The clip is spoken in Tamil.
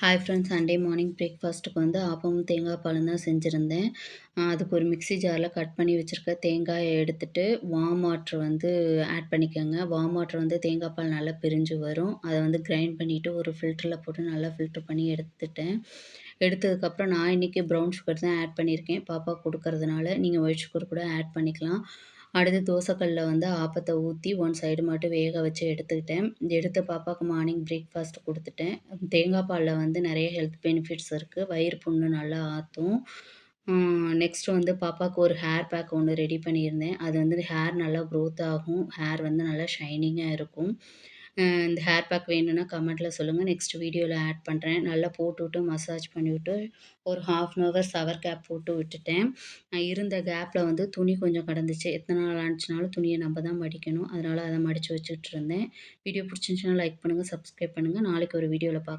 ஹாய் ஃப்ரெண்ட்ஸ், சண்டே மார்னிங் பிரேக்ஃபாஸ்ட்டுக்கு வந்து ஆப்பமும் தேங்காய் பாலும் தான் செஞ்சுருந்தேன். அதுக்கு ஒரு மிக்ஸி ஜாரில் கட் பண்ணி வச்சுருக்க தேங்காயை எடுத்துட்டு வார்ம் வாட்டர் வந்து ஆட் பண்ணிக்கோங்க. வார்ம் வாட்டர் வந்து தேங்காய் பால் நல்லா பிரிஞ்சு வரும். அதை வந்து கிரைண்ட் பண்ணிவிட்டு ஒரு ஃபில்டரில் போட்டு நல்லா ஃபில்ட்ரு பண்ணி எடுத்துட்டேன். எடுத்ததுக்கப்புறம் நான் இன்றைக்கி ப்ரௌன் சுகர் தான் ஆட் பண்ணியிருக்கேன். பாப்பாவுக்கு கொடுக்கறதுனால நீங்கள் ஒயிட் சுகர் கூட ஆட் பண்ணிக்கலாம். அடுத்து தோசைக்கல்ல வந்து ஆப்பத்தை ஊற்றி ஒன் சைடு மட்டும் வேக வச்சு எடுத்துக்கிட்டேன். எடுத்து பாப்பாவுக்கு மார்னிங் பிரேக்ஃபாஸ்ட் கொடுத்துட்டேன். தேங்காய் பாலில் வந்து நிறைய ஹெல்த் பெனிஃபிட்ஸ் இருக்குது. வயிறு புண்ணு நல்லா ஆற்றும். நெக்ஸ்ட் வந்து பாப்பாவுக்கு ஒரு ஹேர் பேக் ஒன்று ரெடி பண்ணியிருந்தேன். அது வந்து ஹேர் நல்லா க்ரோத் ஆகும். ஹேர் வந்து நல்லா ஷைனிங்காக இருக்கும். இந்த ஹேர் பேக் வேணும்னா கமெண்ட்டில் சொல்லுங்கள். நெக்ஸ்ட் வீடியோவில் ஆட் பண்ணுறேன். நல்லா போட்டுவிட்டு மசாஜ் பண்ணிவிட்டு ஒரு 1/2 அன் ஹவர் ஷவர் கேப் போட்டு விட்டுட்டேன். இருந்த கேப்பில் வந்து துணி கொஞ்சம் கிடந்துச்சு. எத்தனை நாள் ஆச்சுனாலும் துணியை நம்ம தான் மடிக்கணும். அதனால் அதை மடித்து வச்சுட்டு இருந்தேன். வீடியோ பிடிச்சிருந்துச்சுன்னா லைக் பண்ணுங்கள், சப்ஸ்கிரைப் பண்ணுங்கள். நாளைக்கு ஒரு வீடியோவில் பார்க்கலாம்.